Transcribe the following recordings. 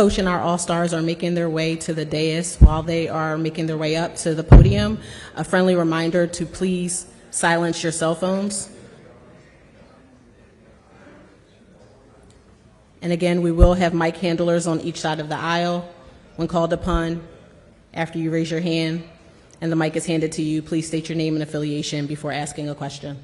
coach and our All-Stars are making their way to the dais. While they are making their way up to the podium, a friendly reminder to please silence your cell phones. And again, we will have mic handlers on each side of the aisle. When called upon, after you raise your hand and the mic is handed to you, please state your name and affiliation before asking a question.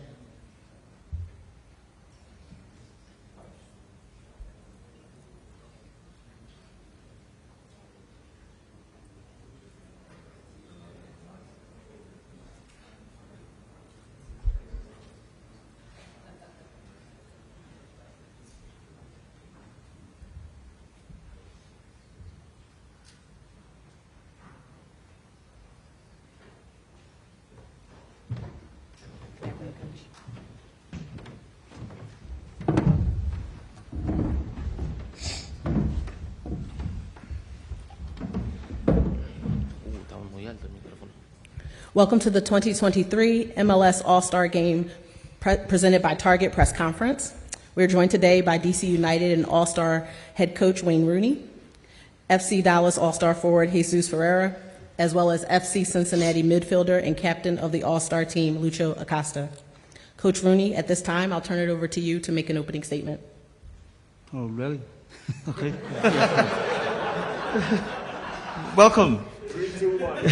Welcome to the 2023 MLS All-Star Game presented by Target Press Conference. We're joined today by DC United and All-Star head coach Wayne Rooney, FC Dallas All-Star forward Jesus Ferreira, as well as FC Cincinnati midfielder and captain of the All-Star team, Lucho Acosta. Coach Rooney, at this time, I'll turn it over to you to make an opening statement. Oh, really? Okay. Welcome. 3, 2, 1.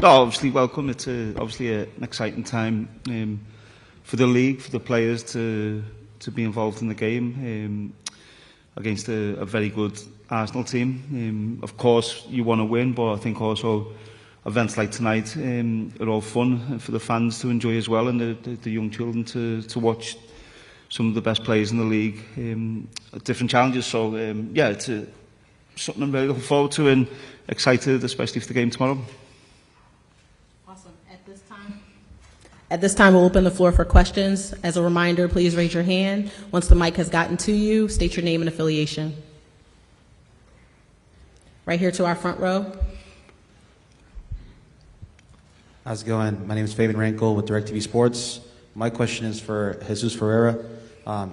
Obviously, welcome. It's obviously an exciting time for the league, for the players to be involved in the game against a very good Arsenal team. Of course, you want to win, but I think also events like tonight are all fun for the fans to enjoy as well, and the young children to watch some of the best players in the league at different challenges. So, yeah, it's something I'm very looking forward to and excited, especially for the game tomorrow. Awesome. At this time, we'll open the floor for questions. As a reminder, please raise your hand. Once the mic has gotten to you, state your name and affiliation. Right here to our front row. How's it going? My name is Fabian Rankel with DirecTV Sports. My question is for Jesus Ferreira.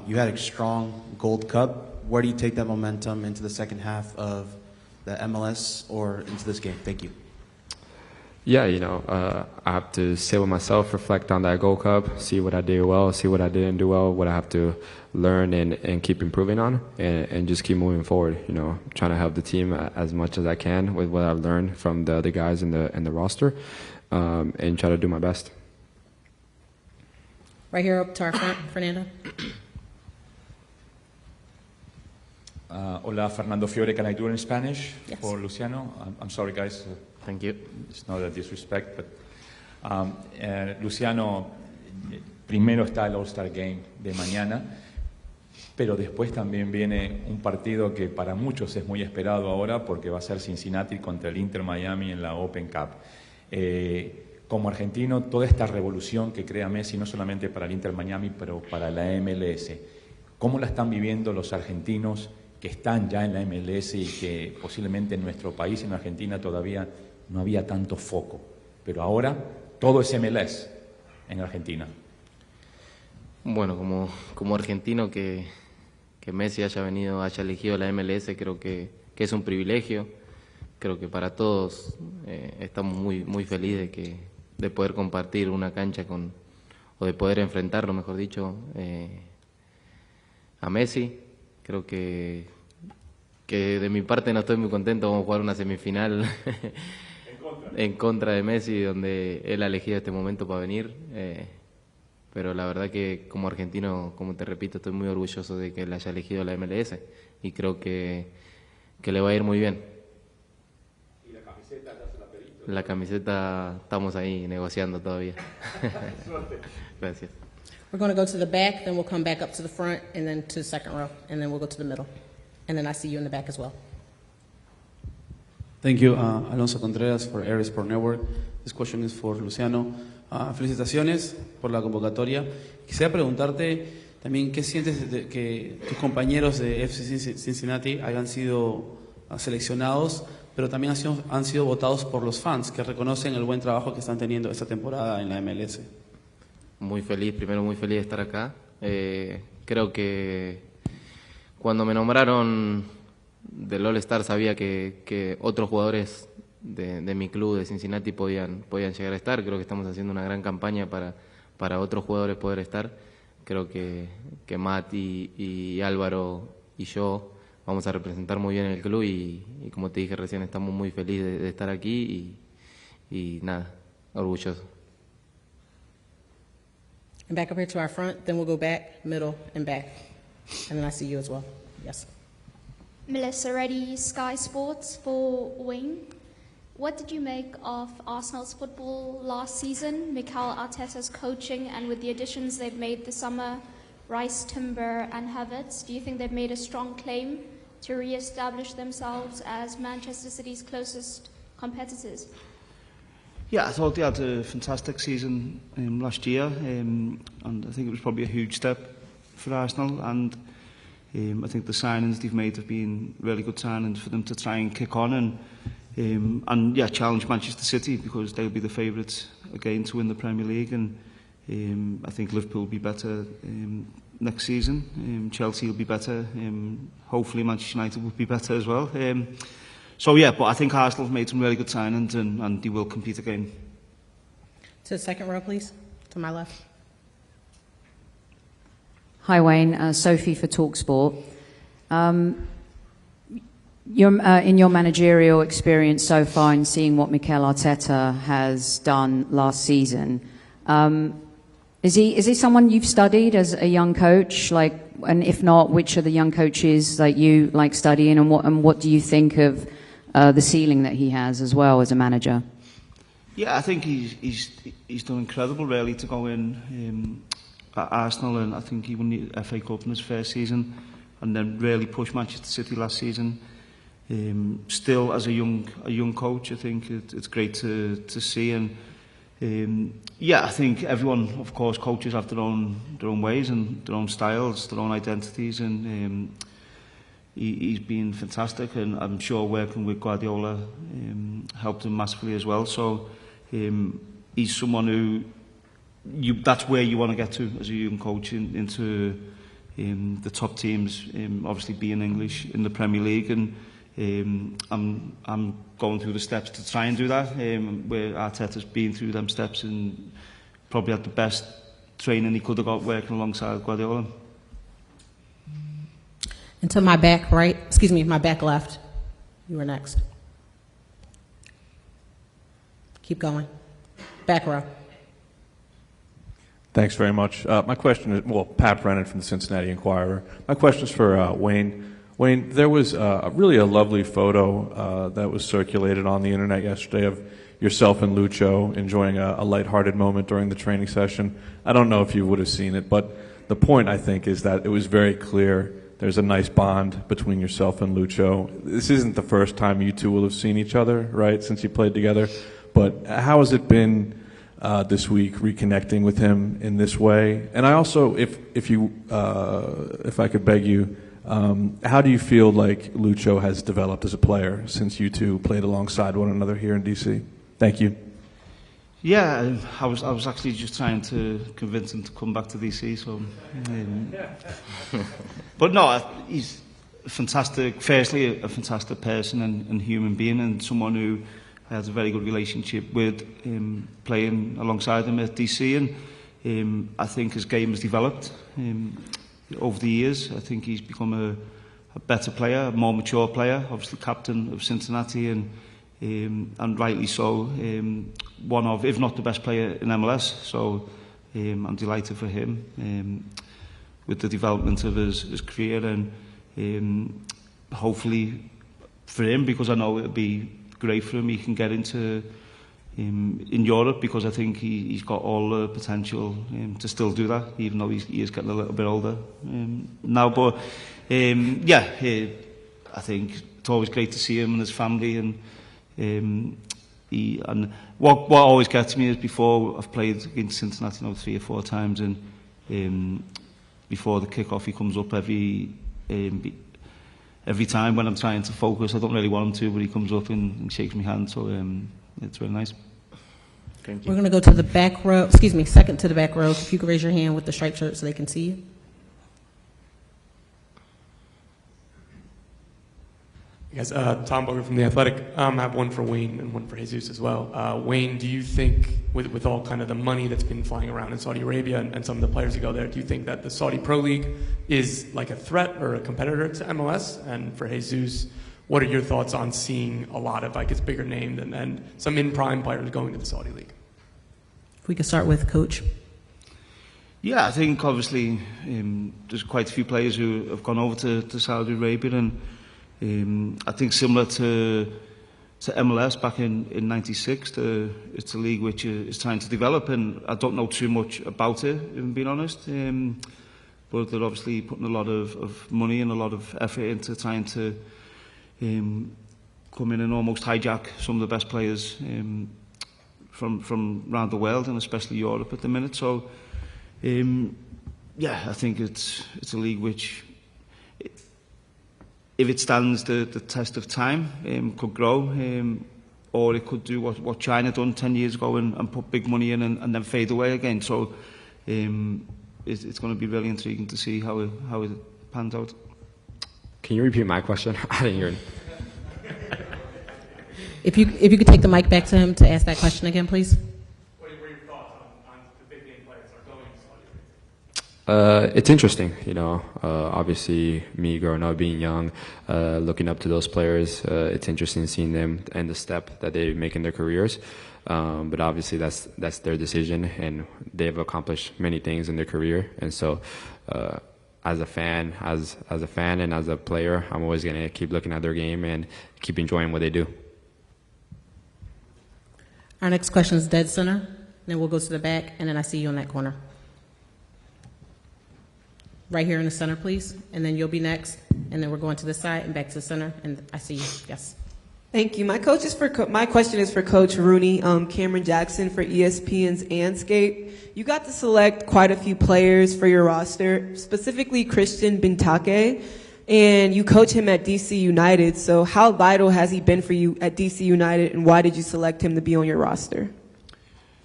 You had a strong Gold Cup. Where do you take that momentum into the second half of the MLS or into this game? Thank you. Yeah, I have to sit with myself, reflect on that Gold Cup, see what I did well, see what I didn't do well, what I have to learn and keep improving on, and just keep moving forward. Trying to help the team as much as I can with what I've learned from the other guys in the roster, and try to do my best. Right here up to our front, Fernando. Hola, Fernando Fiore. Can I do it in Spanish? Yes. For Luciano? I'm sorry, guys. Thank you. It's not a disrespect, but Luciano, primero está el All-Star Game de mañana, pero después también viene un partido que para muchos es muy esperado ahora porque va a ser Cincinnati contra el Inter Miami en la Open Cup. Como argentino, toda esta revolución que crea Messi, no solamente para el Inter Miami, pero para la MLS, ¿cómo la están viviendo los argentinos que están ya en la MLS y que posiblemente en nuestro país, en Argentina, todavía no había tanto foco? Pero ahora todo es MLS en Argentina. Bueno, como argentino que Messi haya elegido la MLS, creo que es un privilegio. Creo que para todos estamos muy felices de poder compartir una cancha o de poder enfrentarlo, mejor dicho, a Messi. Creo que de mi parte no estoy muy contento. Vamos a jugar una semifinal en contra de Messi, donde él ha elegido este momento para venir. Pero la verdad que como argentino, como te repito, estoy muy orgulloso de que él haya elegido la MLS y creo que le va a ir muy bien. ¿Y la camiseta ya se la pediste? La camiseta estamos ahí negociando todavía. Gracias. We're going to go to the back, then we'll come back up to the front, and then to the second row, and then we'll go to the middle. And then I see you in the back as well. Thank you, Alonso Contreras for Air Sport Network. This question is for Luciano. Felicitaciones por la convocatoria. Quisiera preguntarte también qué sientes de que tus compañeros de FC Cincinnati hayan sido seleccionados, pero también han sido votados por los fans que reconocen el buen trabajo que están teniendo esta temporada en la MLS. Muy feliz de estar acá. Creo que cuando me nombraron del All-Star sabía que otros jugadores de mi club, de Cincinnati, podían llegar a estar. Creo que estamos haciendo una gran campaña para otros jugadores poder estar. Creo que Matt y Álvaro y yo vamos a representar muy bien el club y como te dije recién, estamos muy felices de estar aquí y nada, orgulloso. And back up here to our front, then we'll go back, middle, and back. And then I see you as well. Yes. Melissa Reddy, Sky Sports for Wing. What did you make of Arsenal's football last season, Mikel Arteta's coaching, and with the additions they've made this summer, Rice, Timber, and Havertz? Do you think they've made a strong claim to re-establish themselves as Manchester City's closest competitors? Yeah, I thought they had a fantastic season last year, and I think it was probably a huge step for Arsenal. And I think the signings they've made have been really good signings for them to try and kick on and challenge Manchester City, because they'll be the favourites again to win the Premier League. And I think Liverpool will be better next season. Chelsea will be better. Hopefully Manchester United will be better as well. But I think Arsenal have made some really good signings and they will compete again. To the second row, please, to my left. Hi Wayne, Sophie for TalkSport. In your managerial experience so far and seeing what Mikel Arteta has done last season, is he someone you've studied as a young coach? And if not, which are the young coaches that you like studying, and what do you think of the ceiling that he has as well as a manager? Yeah, I think he's done incredible really to go in at Arsenal, and I think he won the FA Cup in his first season and then really pushed Manchester City last season. Still as a young coach, I think it's great to see. And I think everyone, of course, coaches have their own ways and their own styles, their own identities, and he's been fantastic, and I'm sure working with Guardiola helped him massively as well. So he's someone who that's where you want to get to as a young coach, into the top teams, obviously being English in the Premier League. And I'm going through the steps to try and do that, where Arteta's been through them steps and probably had the best training he could have got working alongside Guardiola. And to my back right, my back left, you were next. Keep going. Back row. Thanks very much. My question is, Pat Brennan from the Cincinnati Enquirer. My question is for Wayne. Wayne, there was really a lovely photo that was circulated on the internet yesterday of yourself and Lucho enjoying a lighthearted moment during the training session. I don't know if you would have seen it, but the point, I think, is that it was very clear there's a nice bond between yourself and Lucho. This isn't the first time you two will have seen each other, right, since you played together. But how has it been this week reconnecting with him in this way? And I also, if I could beg you, how do you feel like Lucho has developed as a player since you two played alongside one another here in DC? Thank you. Yeah, I was actually just trying to convince him to come back to DC. So, but no, he's fantastic. Firstly, a fantastic person and human being, and someone who has a very good relationship with playing alongside him at DC. And I think his game has developed over the years. I think he's become a better player, a more mature player. Obviously, captain of Cincinnati, and rightly so, one of, if not the best player in MLS. So I'm delighted for him with the development of his career, and hopefully for him, because I know it'll be great for him, he can get into in Europe, because I think he's got all the potential to still do that, even though he is getting a little bit older now. But I think it's always great to see him and his family, and what always gets me is, before, I've played against Cincinnati now 3 or 4 times, and before the kick-off he comes up every time when I'm trying to focus. I don't really want him to, but he comes up and shakes my hand, so it's really nice. Thank you. We're going to go to the back row, second to the back row. If you could raise your hand with the striped shirt so they can see you. Yes, Tom Boger from The Athletic. I have one for Wayne and one for Jesus as well. Wayne, do you think, with all kind of the money that's been flying around in Saudi Arabia and some of the players who go there, do you think that the Saudi Pro League is like a threat or a competitor to MLS? And for Jesus, what are your thoughts on seeing a lot of, like, it's bigger named and some in-prime players going to the Saudi League? If we could start with Coach. Yeah, I think obviously there's quite a few players who have gone over to Saudi Arabia, and I think similar to MLS back in '96, it's a league which is trying to develop, and I don't know too much about it, if I'm being honest. But they're obviously putting a lot of money and a lot of effort into trying to come in and almost hijack some of the best players from around the world, and especially Europe at the minute. So. Yeah, I think it's a league which, if it stands the test of time, could grow, or it could do what China done 10 years ago and put big money in and then fade away again. So it's going to be really intriguing to see how it pans out. Can you repeat my question? I didn't hear it. If you could take the mic back to him to ask that question again, please. It's interesting, you know. Obviously, me growing up, being young, looking up to those players, it's interesting seeing them and the step that they make in their careers. But obviously, that's their decision, and they've accomplished many things in their career. And so, as a fan, and as a player, I'm always gonna keep looking at their game and keep enjoying what they do. Our next question is dead center. Then we'll go to the back, and then I see you in that corner. Right here in the center, please, and then you'll be next, and then we're going to the side and back to the center, and I see you. Yes. Thank you. My question is for Coach Rooney. Cameron Jackson for ESPN's Anscape. You got to select quite a few players for your roster, specifically Christian Benteke, and you coach him at DC United. So how vital has he been for you at DC United, and why did you select him to be on your roster?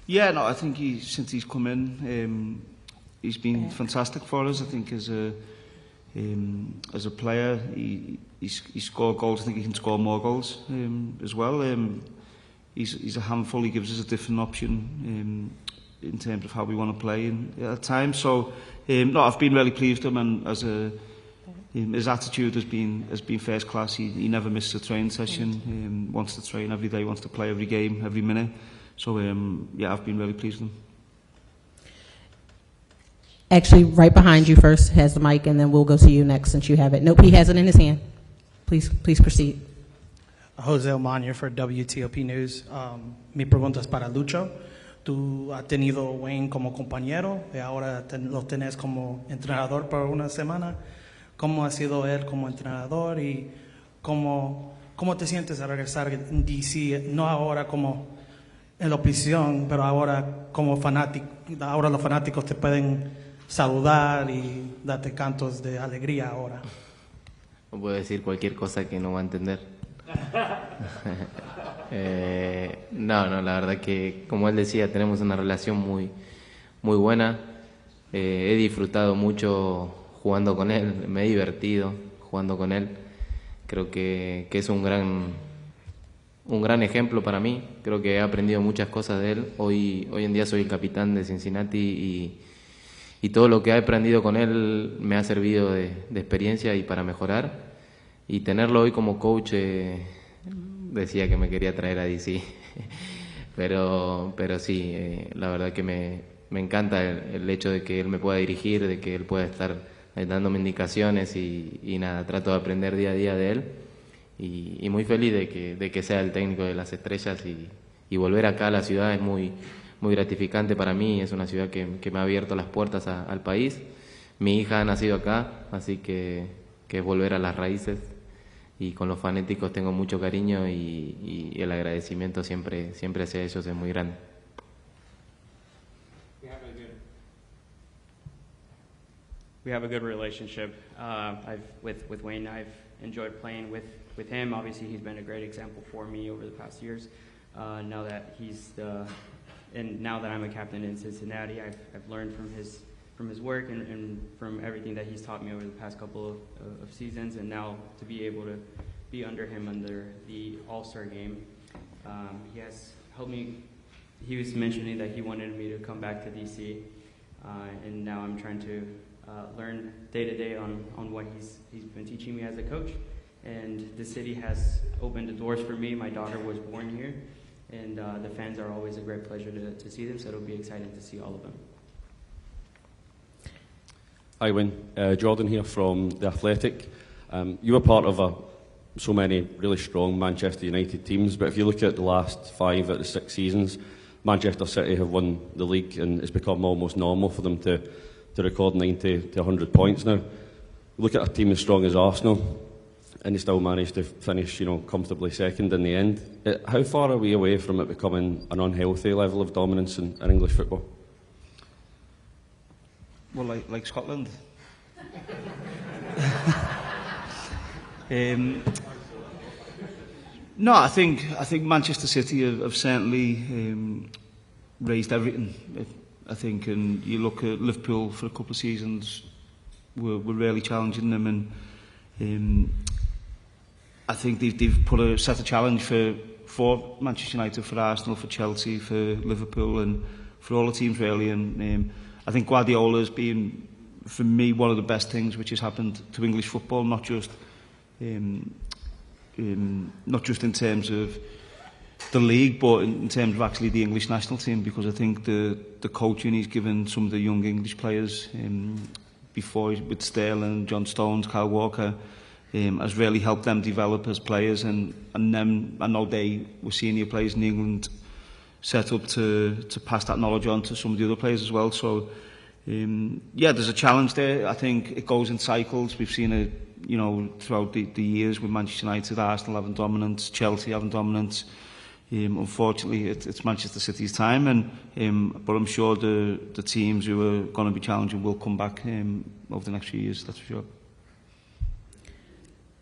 Yeah, no, I think since he's come in, he's been fantastic for us. I think as a player, he scored goals. I think he can score more goals as well. He's a handful. He gives us a different option in terms of how we want to play at times. So no, I've been really pleased with him, and his attitude has been first class. He never misses a training session. Wants to train every day. Wants to play every game, every minute. So yeah, I've been really pleased with him. Actually, right behind you first has the mic, and then we'll go to you next since you have it. Nope, he has it in his hand. Please proceed. Jose Omaña for WTOP News. Mi pregunta es para Lucho. Tú has tenido Wayne como compañero y ahora lo tenés como entrenador por una semana. ¿Cómo ha sido él como entrenador y cómo te sientes a regresar en DC? No ahora como en la oposición, pero ahora como fanático. Ahora los fanáticos te pueden saludar y darte cantos de alegría ahora. No puedo decir cualquier cosa que no va a entender. No, la verdad que, como él decía, tenemos una relación muy buena. He disfrutado mucho jugando con él, me he divertido jugando con él. Creo que es un gran ejemplo para mí. Creo que he aprendido muchas cosas de él. Hoy en día soy el capitán de Cincinnati y todo lo que he aprendido con él me ha servido de experiencia y para mejorar. Y tenerlo hoy como coach, decía que me quería traer a DC. pero sí, la verdad que me encanta el hecho de que él me pueda dirigir, de que él pueda estar dándome indicaciones y nada, trato de aprender día a día de él. Y muy feliz de que sea el técnico de las estrellas y volver acá a la ciudad es muy gratificante para mí. Es una ciudad que me ha abierto las puertas al país. Mi hija ha nacido acá, así que es volver a las raíces, y con los fanáticos tengo mucho cariño y el agradecimiento siempre hacia ellos es muy grande. We have a good relationship with Wayne. I've enjoyed playing with him. Obviously, he's been a great example for me over the past years. Now that now that I'm a captain in Cincinnati, I've learned from his work and from everything that he's taught me over the past couple of seasons. And now to be able to be under him under the All-Star game. He has helped me. He was mentioning that he wanted me to come back to DC, and now I'm trying to learn day to day on what he's been teaching me as a coach. And the city has opened the doors for me. My daughter was born here, and the fans are always a great pleasure to see them, so it'll be exciting to see all of them. Hi, Wayne. Jordan here from The Athletic. You were part of so many really strong Manchester United teams, but if you look at the last 5 out of 6 seasons, Manchester City have won the league, and it's become almost normal for them to record 90 to 100 points now. Look at a team as strong as Arsenal, and they still managed to finish, comfortably second in the end. How far are we away from it becoming an unhealthy level of dominance in English football? Well, like Scotland. No, I think Manchester City have certainly raised everything. I think, and you look at Liverpool for a couple of seasons, we're really challenging them, and I think they've set a challenge for Manchester United, for Arsenal, for Chelsea, for Liverpool, and for all the teams really. And I think Guardiola's been, for me, one of the best things which has happened to English football, not just in terms of the league, but in terms of actually the English national team, because I think the coaching he's given some of the young English players before with Sterling, John Stones, Kyle Walker, has really helped them develop as players, and them, I know they were senior players in England, set up to pass that knowledge on to some of the other players as well. So yeah, there's a challenge there. I think it goes in cycles. We've seen it, throughout the years with Manchester United, Arsenal having dominance, Chelsea having dominance. Unfortunately, it's Manchester City's time, but I'm sure the teams who are going to be challenging will come back over the next few years, that's for sure.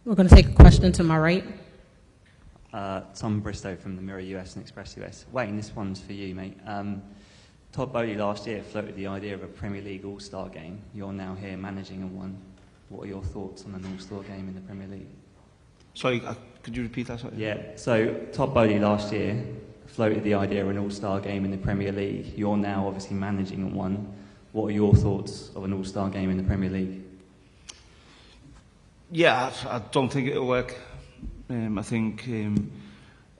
We're going to take a question to my right. Tom Bristow from the Mirror US and Express US. Wayne, this one's for you, mate. Todd Bowley last year floated the idea of a Premier League All-Star game. You're now here managing one. What are your thoughts on an All-Star game in the Premier League? Sorry, could you repeat that? Sorry. Yeah, so Todd Bowley last year floated the idea of an All-Star game in the Premier League. You're now obviously managing one. What are your thoughts of an All-Star game in the Premier League? Yeah, I don't think it'll work. I think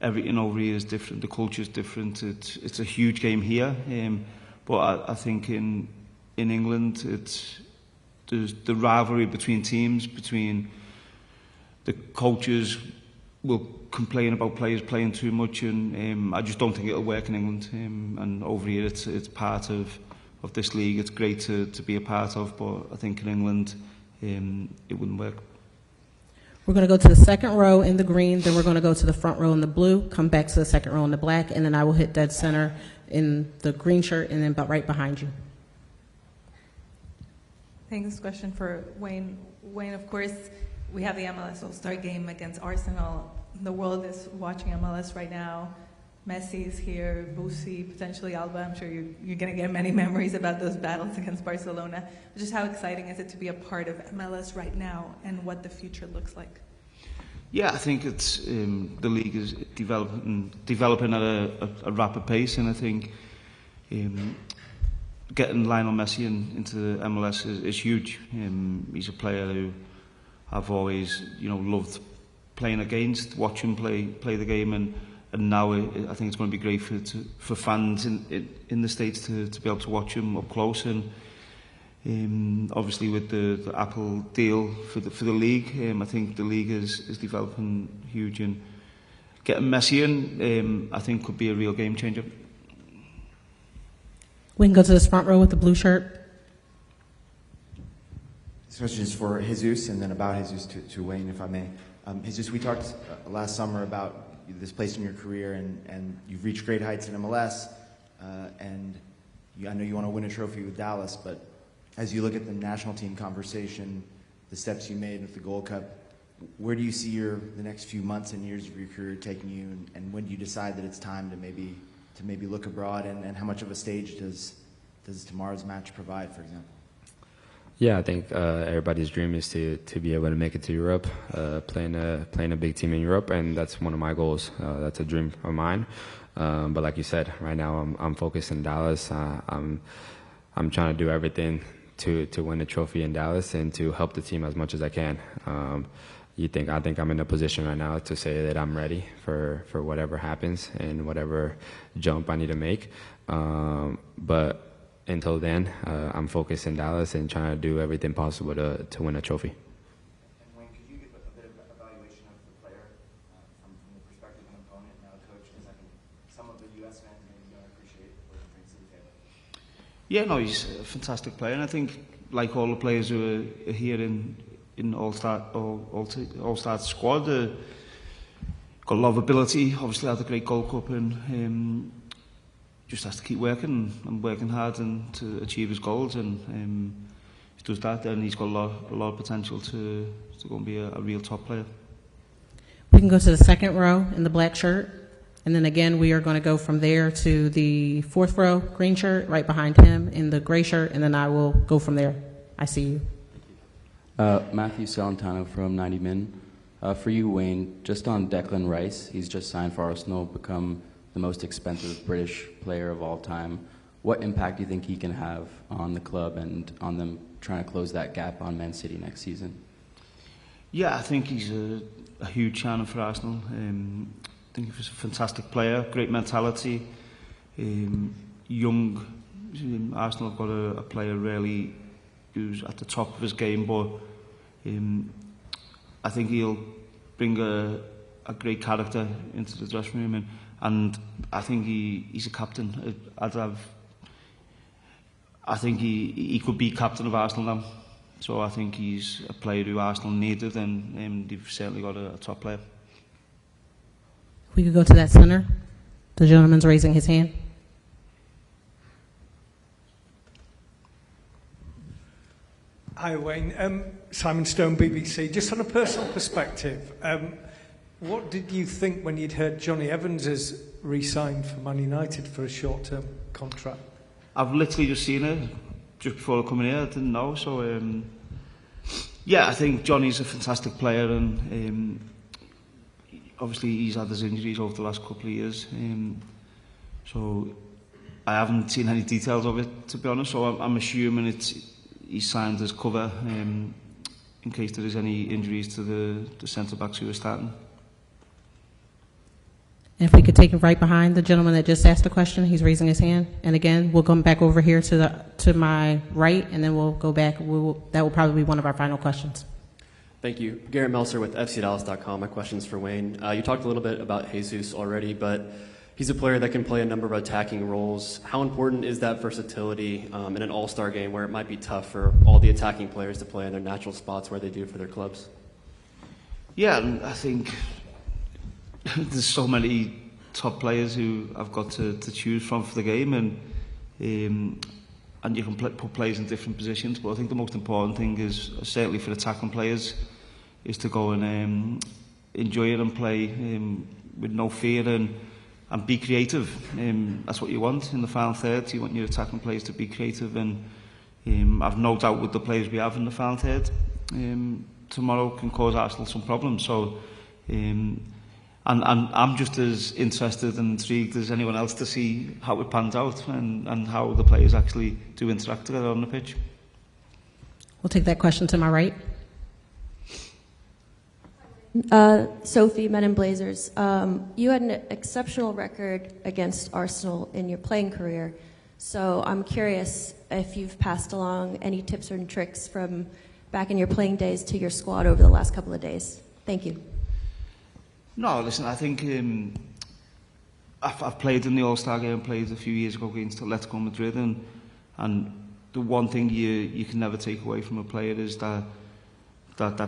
everything over here is different. The culture is different. It's a huge game here, but I think in England there's the rivalry between teams, between the coaches will complain about players playing too much, and I just don't think it'll work in England. And over here it's part of this league. It's great to be a part of, but I think in England it wouldn't work. We're going to go to the second row in the green, then we're going to go to the front row in the blue, come back to the second row in the black, and then I will hit dead center in the green shirt, and then right behind you. Thanks. Question for Wayne. Wayne, of course, we have the MLS All-Star game against Arsenal. The world is watching MLS right now. Messi is here, Busi, potentially Alba. I'm sure you're going to get many memories about those battles against Barcelona. Just how exciting is it to be a part of MLS right now and what the future looks like? Yeah, I think it's the league is developing at a rapid pace, and I think getting Lionel Messi into the MLS is huge. He's a player who I've always loved playing against, watch him play the game, and now I think it's going to be great for fans in the States to be able to watch him up close. And obviously with the Apple deal for the league, I think the league is developing huge, and getting Messi in I think could be a real game changer. We can go to this front row with the blue shirt. This question is for Jesus, and then about Jesus to Wayne, if I may. Jesus, we talked last summer about this place in your career, and you've reached great heights in MLS, and I know you want to win a trophy with Dallas, but as you look at the national team conversation, the steps you made with the Gold Cup, where do you see the next few months and years of your career taking you, and when do you decide that it's time to maybe look abroad, and how much of a stage does tomorrow's match provide, for example? Yeah, I think everybody's dream is to be able to make it to Europe, playing a big team in Europe, and that's one of my goals. That's a dream of mine. But like you said, right now I'm focused in Dallas. I'm trying to do everything to win the trophy in Dallas and to help the team as much as I can. I think I'm in a position right now to say that I'm ready for whatever happens and whatever jump I need to make. But until then, I'm focused in Dallas and trying to do everything possible to win a trophy. And Wayne, could you give a bit of evaluation of the player from the perspective of an opponent, now a coach, because I think some of the U.S. fans maybe don't appreciate what he brings to the table. Yeah, no, he's a fantastic player, and I think like all the players who are here in All-Star squad, got a lot of ability. Obviously, had a great Gold Cup, and just has to keep working and working hard and to achieve his goals. And if he does that, then he's got a lot of potential to go and be a real top player. We can go to the second row in the black shirt, and then again we are going to go from there to the fourth row, green shirt, right behind him in the gray shirt, and then I will go from there. I see you. Matthew Salentano from 90 Min. For you, Wayne, just on Declan Rice, he's just signed for Arsenal, become the most expensive British player of all time. What impact do you think he can have on the club and on them trying to close that gap on Man City next season? Yeah, I think he's a huge channel for Arsenal. I think he's a fantastic player, great mentality, young. Arsenal have got a player really who's at the top of his game, but I think he'll bring a great character into the dressing room, and I think he's a captain. I think he could be captain of Arsenal now. So I think he's a player who Arsenal needed, and they've certainly got a top player. We could go to that center. The gentleman's raising his hand. Hi, Wayne. Simon Stone, BBC. Just on a personal perspective, what did you think when you'd heard Johnny Evans has re-signed for Man United for a short-term contract? I've literally just seen it just before coming here. I didn't know. So, yeah, I think Johnny's a fantastic player, and obviously he's had his injuries over the last couple of years. So I haven't seen any details of it, to be honest. So I'm assuming he's signed as cover in case there is any injuries to the centre-backs who are starting. And if we could take it right behind the gentleman that just asked the question, he's raising his hand. And again, we'll come back over here to my right, and then we'll go back. That will probably be one of our final questions. Thank you. Garrett Meltzer with FCDallas.com. My question's for Wayne. You talked a little bit about Jesus already, but he's a player that can play a number of attacking roles. How important is that versatility in an all-star game where it might be tough for all the attacking players to play in their natural spots where they do for their clubs? Yeah, and I think there's so many top players who I've got to choose from for the game, and you can put players in different positions. But I think the most important thing is, certainly for attacking players, is to go and enjoy it and play with no fear and be creative. That's what you want in the final third. You want your attacking players to be creative, and I've no doubt with the players we have in the final third, tomorrow can cause Arsenal some problems. So. And I'm just as interested and intrigued as anyone else to see how it pans out and how the players actually do interact together on the pitch. We'll take that question to my right. Sophie, Men in Blazers. You had an exceptional record against Arsenal in your playing career. So I'm curious if you've passed along any tips or tricks from back in your playing days to your squad over the last couple of days. Thank you. No, listen, I think I've played in the All-Star game, played a few years ago against Atletico Madrid, and the one thing you can never take away from a player is that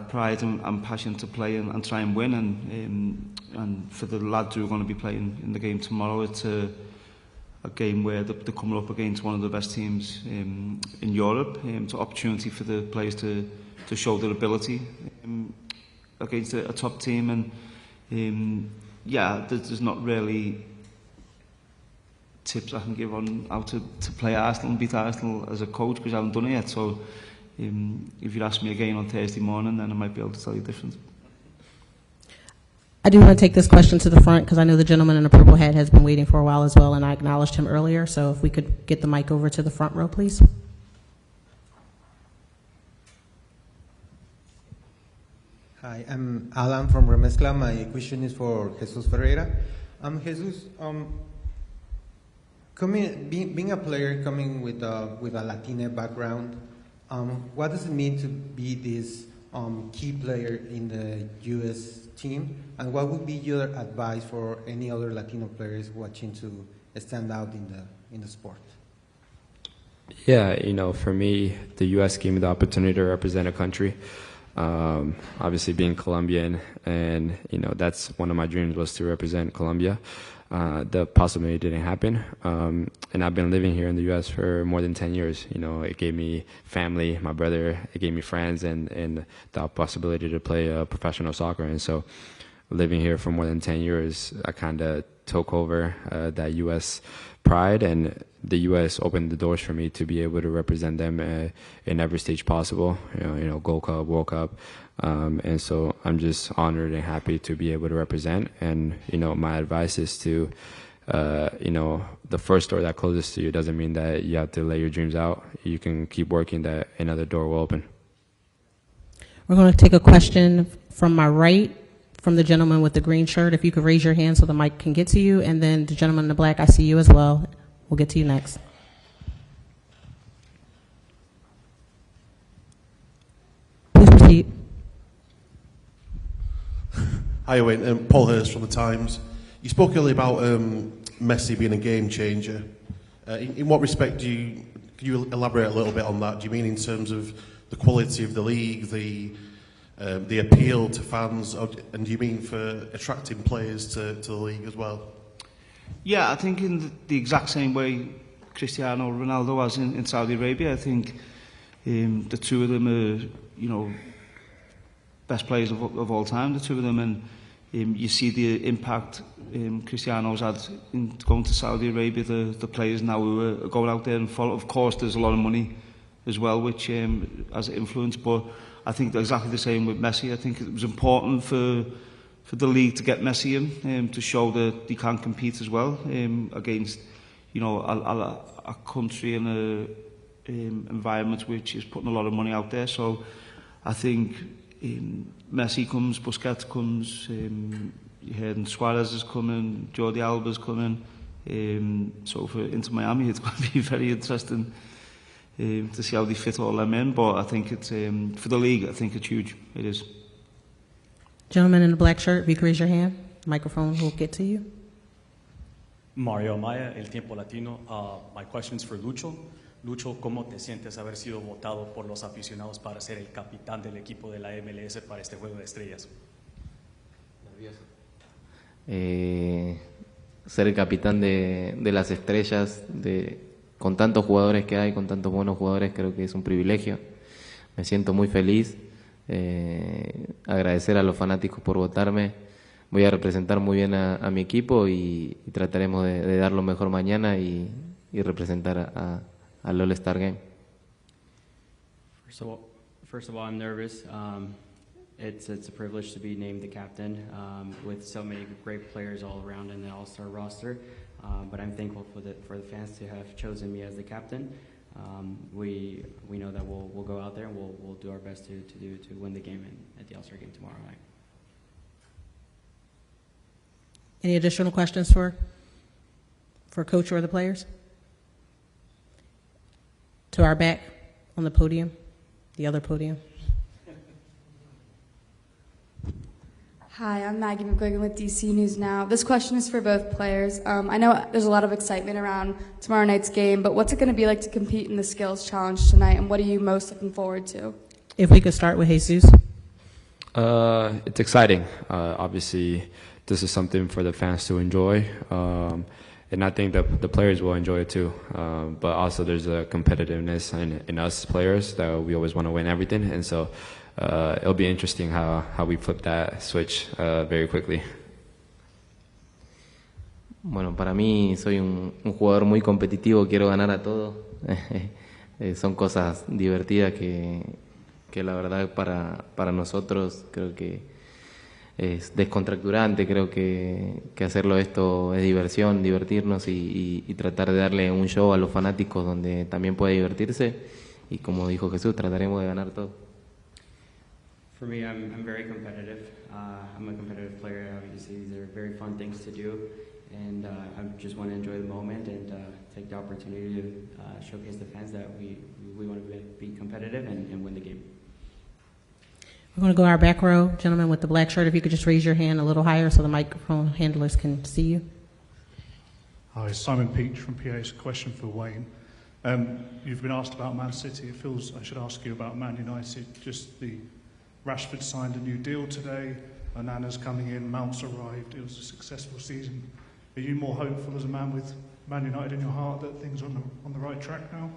pride and passion to play and try and win. And for the lads who are going to be playing in the game tomorrow, it's a game where they're coming up against one of the best teams in Europe. It's an opportunity for the players to show their ability against a top team. And yeah, there's not really tips I can give on how to play Arsenal and beat Arsenal as a coach, because I haven't done it yet. So if you ask me again on Thursday morning, then I might be able to tell you different. I do want to take this question to the front because I know the gentleman in the purple hat has been waiting for a while as well, and I acknowledged him earlier. So if we could get the mic over to the front row, please. Hi, I'm Alan from Remezcla. My question is for Jesus Ferreira. Jesus, being a player coming with a Latina background, what does it mean to be this key player in the U.S. team? And what would be your advice for any other Latino players watching to stand out in the sport? Yeah, for me, the U.S. gave me the opportunity to represent a country. Obviously being Colombian, and that's one of my dreams, was to represent Colombia. The possibility didn't happen, and I've been living here in the U.S. for more than 10 years. It gave me family, my brother, it gave me friends, and the possibility to play professional soccer. And so living here for more than 10 years, I kind of took over that U.S. pride, and the U.S. opened the doors for me to be able to represent them in every stage possible, Gold Cup, World Cup. And so I'm just honored and happy to be able to represent. And, my advice is to, the first door that closes to you doesn't mean that you have to let your dreams out. You can keep working, that another door will open. We're going to take a question from my right, from the gentleman with the green shirt. If you could raise your hand so the mic can get to you. And then the gentleman in the black, I see you as well. We'll get to you next. Please proceed. Hi, Wayne. Paul Hurst from The Times. You spoke earlier about Messi being a game changer. In what respect can you elaborate a little bit on that? Do you mean in terms of the quality of the league, the appeal to fans, and do you mean for attracting players to the league as well? Yeah, I think in the exact same way Cristiano Ronaldo was in Saudi Arabia. I think the two of them are, best players of all time, the two of them, and you see the impact Cristiano's had in going to Saudi Arabia, the players now who are going out there and follow. Of course, there's a lot of money as well, which has influence, but I think exactly the same with Messi. I think it was important for the league to get Messi in, to show that he can compete as well against, a country and a environment which is putting a lot of money out there. So I think Messi comes, Busquets comes, you heard Suarez is coming, Jordi Alba's coming. So for Inter Miami, it's going to be very interesting to see how they fit all them in. But I think it's for the league, I think it's huge. It is. Gentleman in the black shirt, if you could raise your hand, the microphone will get to you. Mario Maya, El Tiempo Latino. My question is for Lucho. Lucho, ¿cómo te sientes haber sido votado por los aficionados para ser el capitán del equipo de la MLS para este Juego de Estrellas? Ser el capitán de las estrellas, con tantos jugadores que hay, con tantos buenos jugadores, creo que es un privilegio. Me siento muy feliz. Agradecer a los fanáticos por votarme. Voy a representar muy bien a mi equipo y trataremos de dar lo mejor mañana y representar al All-Star Game. First of all, I'm nervous. It's a privilege to be named the captain with so many great players all around in the All-Star roster. But I'm thankful for the fans to have chosen me as the captain. We know that we'll go out there and we'll do our best to win the game at the All-Star game tomorrow night. Any additional questions for Coach or the players? To our back on the podium, the other podium. Hi, I'm Maggie McGuigan with DC News Now. This question is for both players. I know there's a lot of excitement around tomorrow night's game, but what's it going to be like to compete in the skills challenge tonight, and what are you most looking forward to? If we could start with Jesus. It's exciting. Obviously, this is something for the fans to enjoy, and I think that the players will enjoy it too. But also there's a competitiveness in us players that we always want to win everything, and so it'll be interesting how we flip that switch very quickly. Bueno, para mí soy un jugador muy competitivo, quiero ganar a todo. son cosas divertidas que la verdad para nosotros creo que es descontracturante. Creo que hacerlo esto es diversión, divertirnos y tratar de darle un show a los fanáticos donde también puede divertirse, y como dijo Jesús, trataremos de ganar todo. For me, I'm very competitive. I'm a competitive player. Obviously, these are very fun things to do, and I just want to enjoy the moment and take the opportunity to showcase the fans that we want to be competitive and win the game. We're going to go our back row. Gentleman with the black shirt, if you could just raise your hand a little higher so the microphone handlers can see you. Hi, Simon Peach from PA's question for Wayne. You've been asked about Man City. It feels I should ask you about Man United. Just the Rashford signed a new deal today. Onana's coming in. Mount's arrived. It was a successful season. Are you more hopeful as a man with Man United in your heart that things are on the right track now?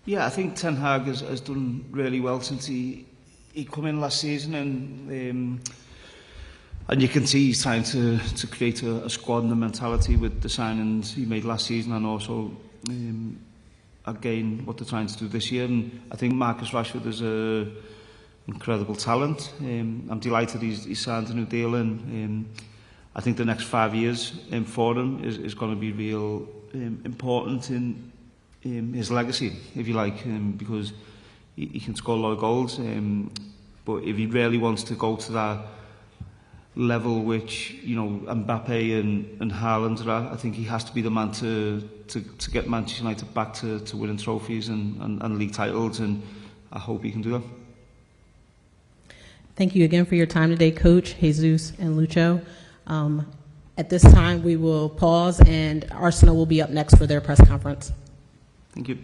Yeah, I think Ten Hag has done really well since he come in last season, and you can see he's trying to create a squad and a mentality with the signings he made last season, and also again what they're trying to do this year. And I think Marcus Rashford is a incredible talent. I'm delighted he's signed a new deal, and I think the next 5 years for him is going to be real important in his legacy, if you like, because he can score a lot of goals, but if he really wants to go to that level which, you know, Mbappe and Haaland are at, I think he has to be the man to get Manchester United back to winning trophies and league titles, and I hope he can do that. Thank you again for your time today, Coach, Jesus, and Lucho. At this time, we will pause, and Arsenal will be up next for their press conference. Thank you.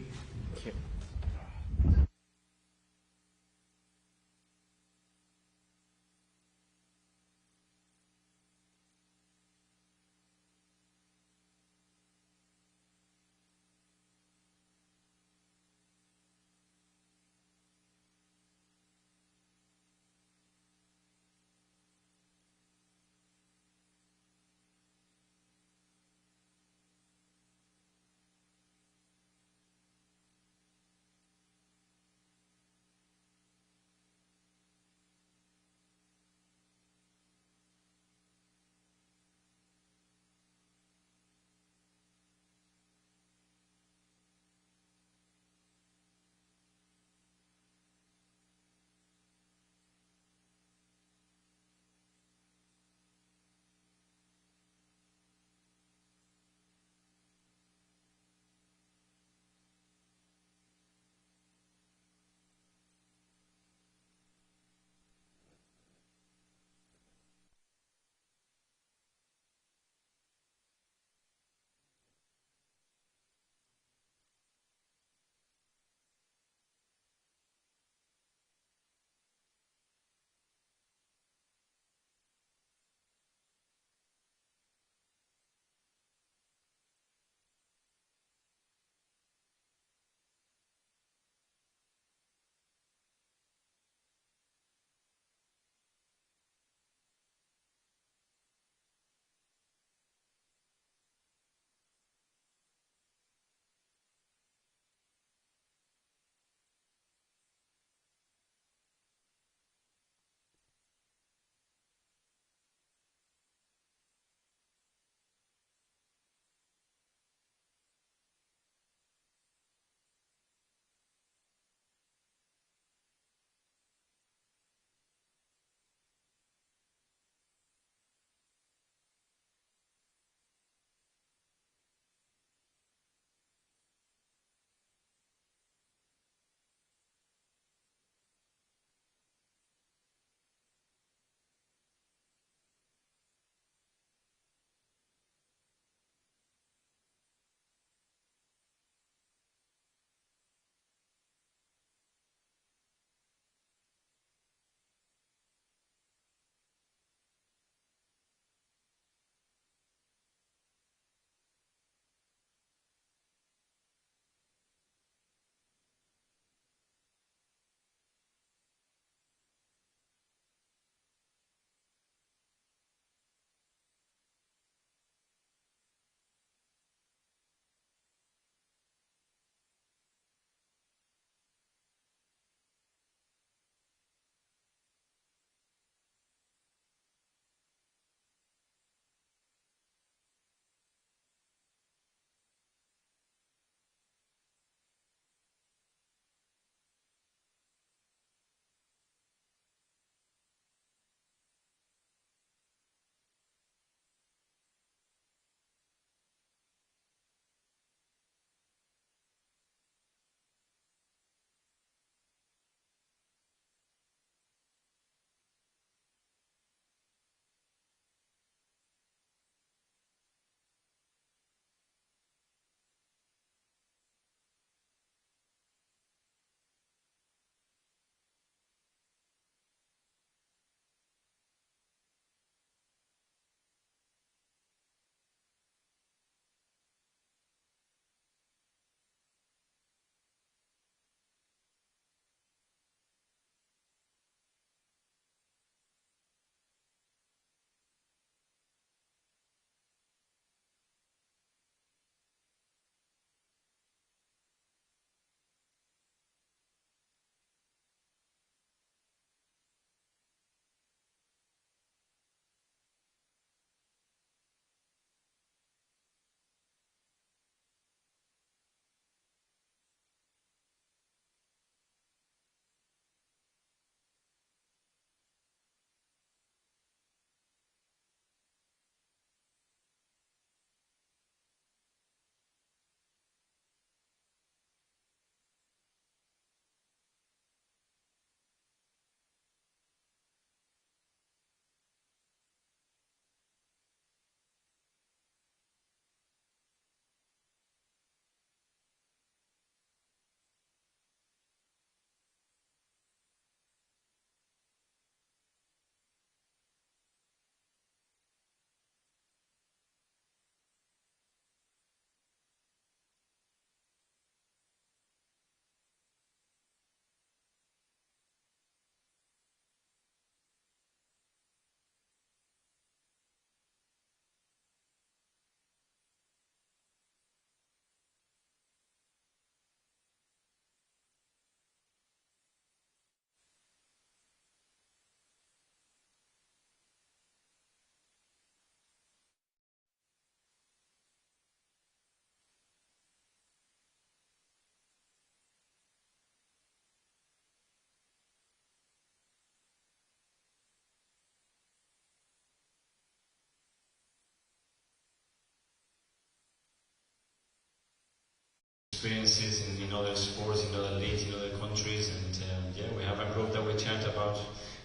experiences in other sports, in other leagues, in other countries, and yeah, we have a group that we chat about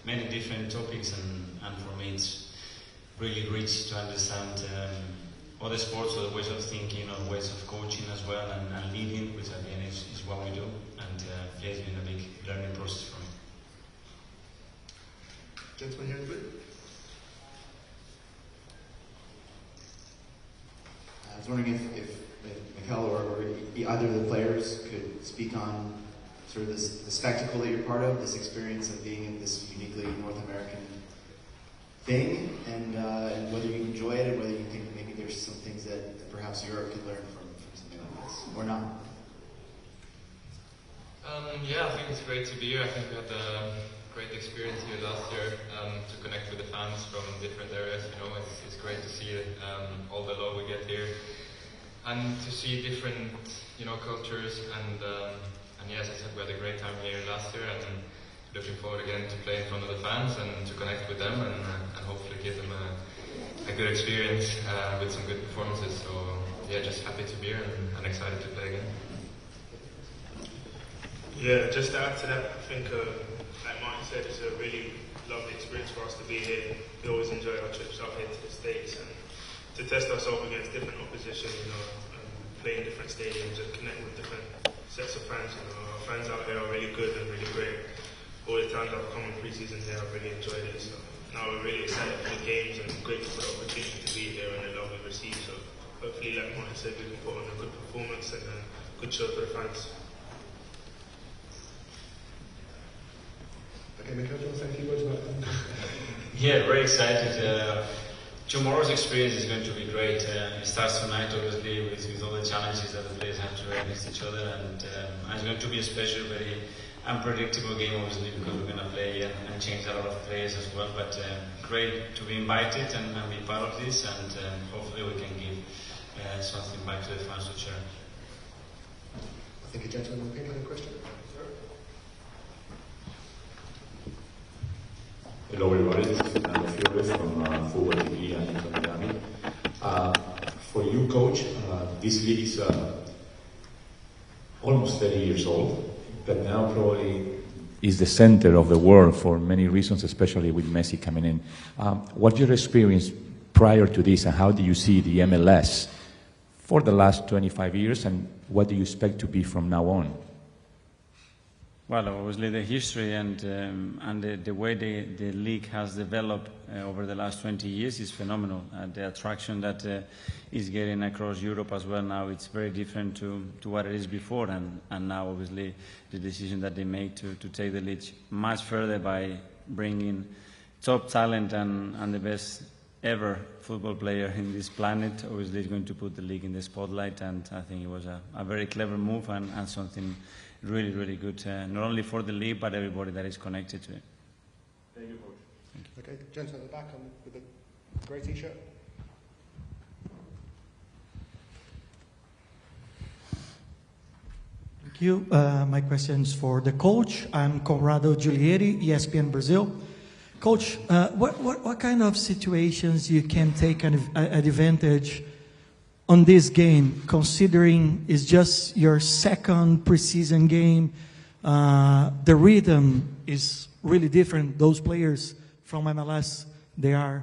many different topics, and for me it's really rich to understand other sports, other ways of thinking, other ways of coaching as well, and leading, which again is what we do, and yeah, it's been a big learning process for me. Gentleman here in blue. I was wondering if Mikel or either of the players could speak on sort of the spectacle that you're part of, this experience of being in this uniquely North American thing, and whether you enjoy it, and whether you think maybe there's some things that perhaps Europe could learn from something like this, or not. Yeah, I think it's great to be here. I think we had a great experience here last year to connect with the fans from different areas. You know, it's great to see all the love we get here, and to see different, you know, cultures. And yes, I said we had a great time here last year, and looking forward again to play in front of the fans and to connect with them, and hopefully give them a good experience with some good performances. So yeah, just happy to be here and excited to play again. Yeah, just to add to that, I think, like Martin said, it's a really lovely experience for us to be here. We always enjoy our trips up here to the States, and to test ourselves against different opposition, you know, play in different stadiums and connect with different sets of fans. You know, our fans out here are really good and really great. All the times I've come in pre-season here, I've really enjoyed it. So now we're really excited for the games and grateful for the opportunity to be here and the love we've received. So hopefully, like Martin said, we can put on a good performance and a good show for the fans. Okay, Mikel, do you want to say a few words about that? Yeah, very excited. Tomorrow's experience is going to be great. It starts tonight, obviously, with all the challenges that the players have to run against each other, and it's going to be a special, very unpredictable game, obviously, because we're going to play and change a lot of players as well. But great to be invited and be part of this, and hopefully we can give something back to the fans to share. I think a gentleman in pink had a question. Hello everybody, this is Fernando Fiores from Football TV and Inter Miami. For you, Coach, this league is almost 30 years old, but now probably is the center of the world for many reasons, especially with Messi coming in. What's your experience prior to this, and how do you see the MLS for the last 25 years, and what do you expect to be from now on? Well, obviously the history and the way the league has developed over the last 20 years is phenomenal. The attraction that is getting across Europe as well now, it's very different to what it is before, and now obviously the decision that they make to take the league much further by bringing top talent and the best ever football player in this planet, obviously is going to put the league in the spotlight, and I think it was a very clever move and something really, really good, not only for the league, but everybody that is connected to it. Thank you, Coach. Okay, gentleman at the back with the grey t-shirt. Thank you. My question is for the coach. I'm Conrado Giulieri, ESPN Brazil. Coach, what kind of situations you can take an advantage on this game, considering it's just your second preseason game? The rhythm is really different. Those players from MLS, they are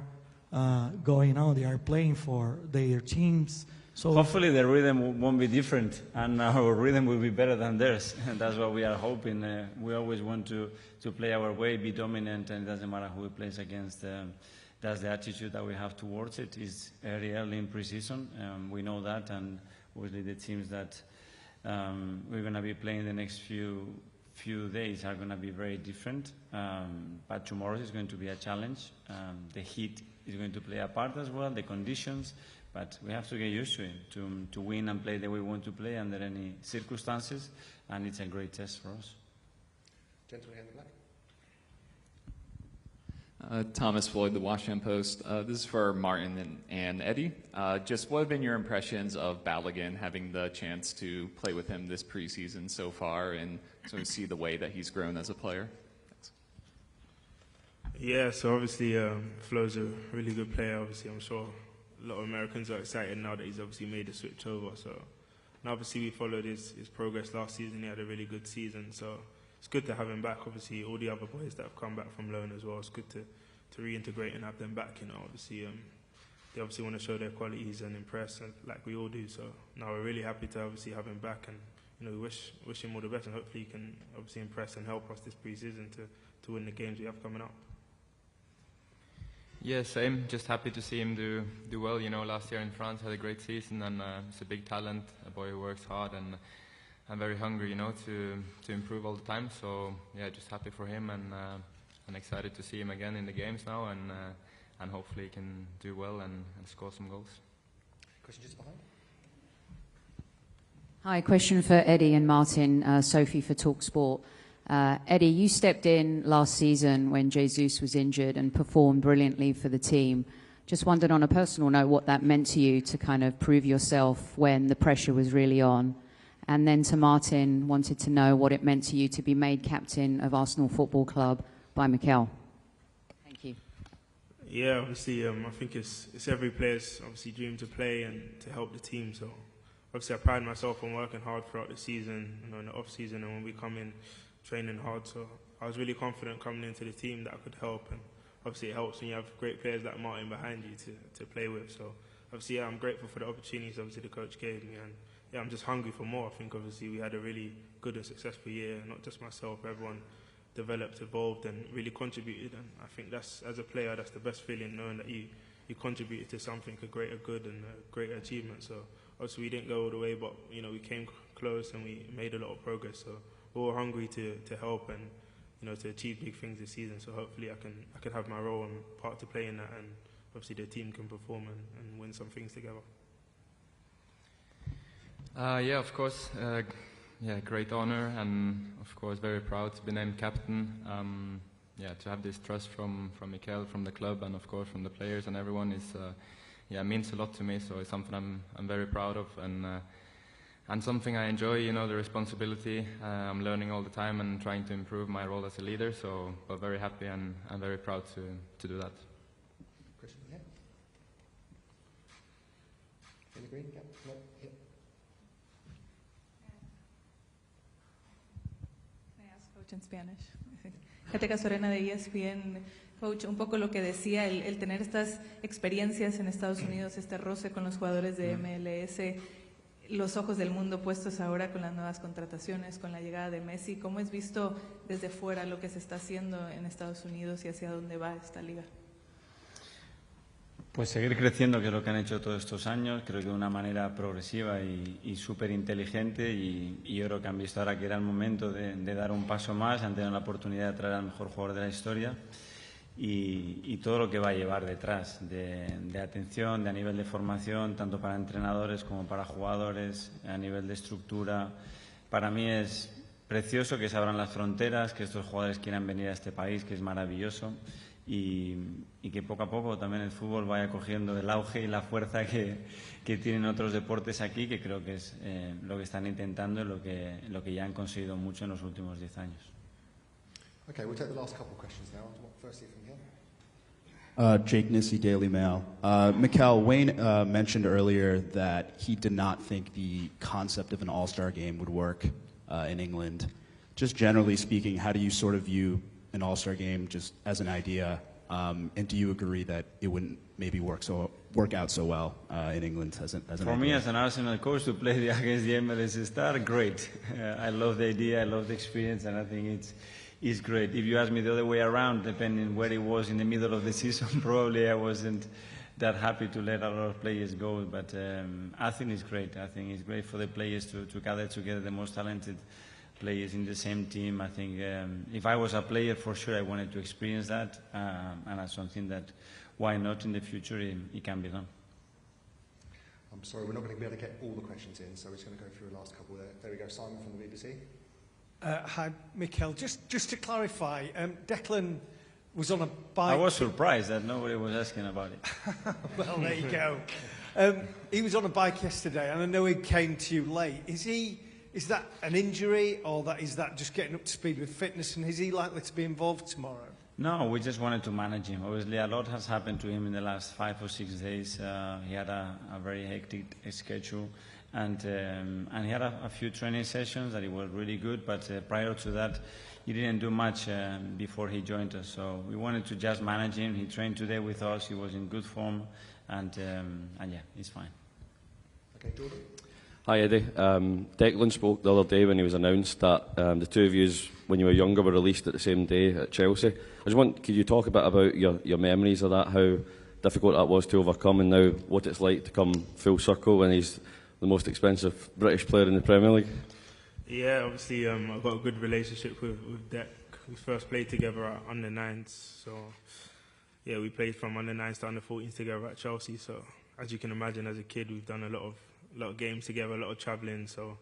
going on, they are playing for their teams. So hopefully the rhythm won't be different, and our rhythm will be better than theirs. And that's what we are hoping. We always want to play our way, be dominant, and it doesn't matter who we plays against. That's the attitude that we have towards it. It's early in preseason. We know that, and obviously the teams that we're going to be playing the next few days are going to be very different. But tomorrow is going to be a challenge. The heat is going to play a part as well, the conditions. But we have to get used to it, to win and play the way we want to play under any circumstances, and it's a great test for us. Gentleman in the black. Thomas Floyd, The Washington Post. This is for Martin and Eddie. Just what have been your impressions of Balogun, having the chance to play with him this preseason so far, and sort of see the way that he's grown as a player? Thanks. Yeah, so obviously Flo's a really good player. Obviously, I'm sure a lot of Americans are excited now that he's obviously made the switch over. So And obviously we followed his progress last season. He had a really good season, so it's good to have him back. Obviously all the other boys that have come back from loan as well, it's good to reintegrate and have them back. You know, obviously they obviously want to show their qualities and impress, like we all do. So now we're really happy to obviously have him back, and you know, we wish him all the best, and hopefully he can obviously impress and help us this pre-season to win the games we have coming up. Yeah, same. Just happy to see him do well. You know, last year in France had a great season, and he's a big talent, a boy who works hard, and I'm very hungry, you know, to improve all the time. So yeah, just happy for him, and excited to see him again in the games now, and hopefully he can do well and score some goals. Question just behind. Hi, question for Eddie and Martin. Sophie for TalkSport. Eddie, you stepped in last season when Jesus was injured and performed brilliantly for the team. Just wondered on a personal note what that meant to you to kind of prove yourself when the pressure was really on. And then to Martin, wanted to know what it meant to you to be made captain of Arsenal Football Club by Mikel. Thank you. Yeah, obviously I think it's every player's obviously dream to play and to help the team. So obviously I pride myself on working hard throughout the season, you know, in the off season, and when we come in training hard. So I was really confident coming into the team that I could help, and obviously it helps when you have great players like Martin behind you to play with. So obviously yeah, I'm grateful for the opportunities obviously the coach gave me, and yeah, I'm just hungry for more. I think obviously we had a really good and successful year, not just myself, everyone developed, evolved and really contributed, and I think that's, as a player, that's the best feeling, knowing that you contributed to something, a greater good and a greater achievement. So obviously we didn't go all the way, but you know, we came close and we made a lot of progress. So we're all hungry to help and, you know, to achieve big things this season. So hopefully I can have my role and part to play in that, and obviously the team can perform and win some things together. Yeah, of course. Yeah, great honor, and of course very proud to be named captain. Yeah, to have this trust from Mikel, from the club, and of course from the players and everyone is, yeah, means a lot to me. So it's something I'm very proud of, and something I enjoy. You know, the responsibility. I'm learning all the time and trying to improve my role as a leader. So, but very happy and very proud to do that. Question, yeah. In the green, yeah. No, yeah. En Spanish. Kateca Sorena de ESPN. Coach, un poco lo que decía, el tener estas experiencias en Estados Unidos, este roce con los jugadores de MLS, los ojos del mundo puestos ahora con las nuevas contrataciones, con la llegada de Messi. ¿Cómo es visto desde fuera lo que se está haciendo en Estados Unidos y hacia dónde va esta liga? Pues seguir creciendo, que es lo que han hecho todos estos años, creo que de una manera progresiva y súper inteligente, y yo creo que han visto ahora que era el momento de dar un paso más, han tenido la oportunidad de traer al mejor jugador de la historia y todo lo que va a llevar detrás de atención, de a nivel de formación, tanto para entrenadores como para jugadores, a nivel de estructura. Para mí es precioso que se abran las fronteras, que estos jugadores quieran venir a este país, que es maravilloso. Y que poco a poco también el fútbol vaya cogiendo el auge y la fuerza que tienen otros deportes aquí, que creo que es lo que están intentando y lo que ya han conseguido mucho en los últimos 10 años. Okay, we'll take the last couple of questions now. Firstly from here. Jake Nissy, Daily Mail. Mikel, Wayne mentioned earlier that he did not think the concept of an all-star game would work in England. Just generally speaking, how do you sort of view an all-star game just as an idea, and do you agree that it wouldn't maybe work out so well in England as an For idea? me, as an Arsenal coach, to play against the MLS star, great. I love the idea, I love the experience, and I think it's great. If you ask me the other way around, depending where it was in the middle of the season, probably I wasn't that happy to let a lot of players go, but I think it's great. I think it's great for the players to gather together the most talented players in the same team. I think if I was a player, for sure I wanted to experience that, and that's something that, why not in the future, it can be done. I'm sorry, we're not going to be able to get all the questions in, so we're just going to go through the last couple there. There we go, Simon from the BBC. Hi, Mikel. Just to clarify, Declan was on a bike. I was surprised that nobody was asking about it. Well, there you go. He was on a bike yesterday, and I know he came to you late. Is that an injury, or is that just getting up to speed with fitness, and is he likely to be involved tomorrow? No, we just wanted to manage him. Obviously, a lot has happened to him in the last 5 or 6 days. He had a very hectic schedule. and he had a few training sessions that he was really good, but prior to that he didn't do much before he joined us, so we wanted to just manage him. He trained today with us, he was in good form, and yeah, he's fine. Okay, Jordan? Hi Eddie. Declan spoke the other day when he was announced that the two of you, when you were younger, were released at the same day at Chelsea. I just want, could you talk a bit about your memories of that, how difficult that was to overcome, and now what it's like to come full circle when he's the most expensive British player in the Premier League? Yeah, obviously I've got a good relationship with Dec. We first played together at under-9s, so yeah, we played from under-9s to under-14s together at Chelsea, so as you can imagine, as a kid we've done a lot of games together, a lot of travelling, so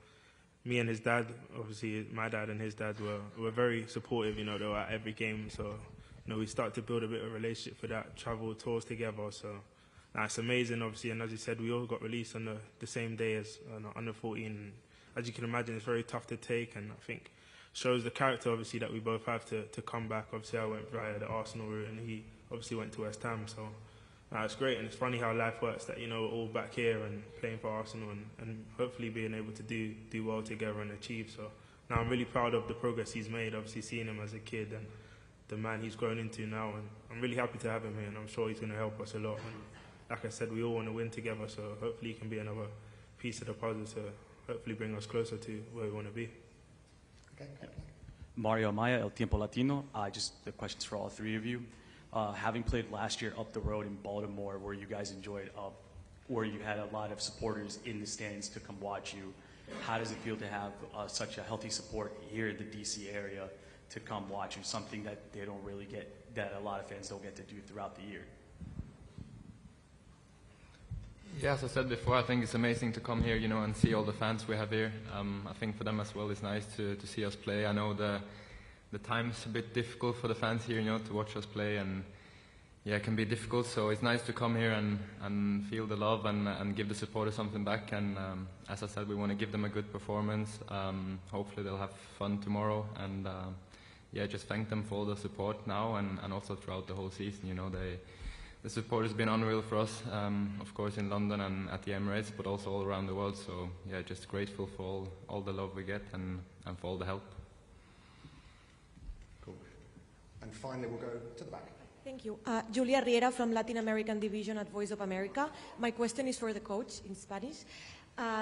me and his dad, obviously my dad and his dad were very supportive, they were at every game, so we started to build a bit of a relationship for that, travel tours together, so it's amazing obviously, and as you said, we all got released on the same day as under 14. As you can imagine, it's very tough to take, and I think shows the character obviously that we both have to come back. Obviously I went via the Arsenal route and he obviously went to West Ham, so it's great, and it's funny how life works, that we're all back here and playing for Arsenal and hopefully being able to do well together and achieve. So now I'm really proud of the progress he's made, obviously seeing him as a kid and the man he's grown into now, and I'm really happy to have him here, and I'm sure he's going to help us a lot, and like I said, we all want to win together, so hopefully he can be another piece of the puzzle to hopefully bring us closer to where we want to be. Okay. Mario Amaya, El Tiempo Latino. Just the questions for all three of you. Having played last year up the road in Baltimore, where you guys enjoyed, where you had a lot of supporters in the stands to come watch you, how does it feel to have such a healthy support here in the DC area to come watch you, something that they don't really get, that a lot of fans don't get to do throughout the year? Yeah, as I said before, I think it's amazing to come here, and see all the fans we have here. I think for them as well, it's nice to see us play. I know the time's a bit difficult for the fans here, to watch us play, and yeah, it can be difficult. So it's nice to come here and feel the love and give the supporters something back. And as I said, we want to give them a good performance. Hopefully they'll have fun tomorrow, and yeah, just thank them for all the support now and also throughout the whole season. The support has been unreal for us, of course in London and at the Emirates, but also all around the world. So yeah, just grateful for all the love we get and for all the help. Cool. And finally, we'll go to the back. Thank you. Julia Riera from Latin American Division at Voice of America. My question is for the coach in Spanish.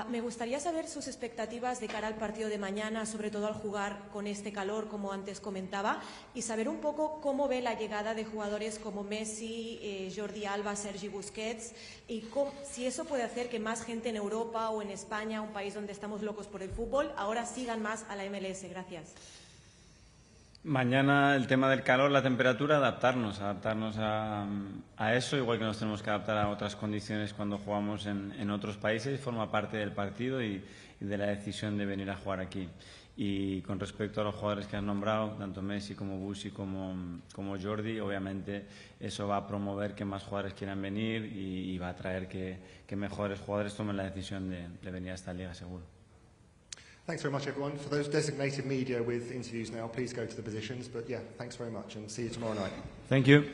Me gustaría saber sus expectativas de cara al partido de mañana, sobre todo al jugar con este calor, como antes comentaba, y saber un poco cómo ve la llegada de jugadores como Messi, Jordi Alba, Sergi Busquets, y si eso puede hacer que más gente en Europa o en España, un país donde estamos locos por el fútbol, ahora sigan más a la MLS. Gracias. Mañana el tema del calor, la temperatura, adaptarnos a eso, igual que nos tenemos que adaptar a otras condiciones cuando jugamos en otros países, forma parte del partido y de la decisión de venir a jugar aquí. Y con respecto a los jugadores que has nombrado, tanto Messi como Busi como Jordi, obviamente eso va a promover que más jugadores quieran venir y va a traer que mejores jugadores tomen la decisión de venir a esta liga, seguro. Thanks very much, everyone. For those designated media with interviews now, please go to the positions. But yeah, thanks very much, and see you tomorrow night. Thank you.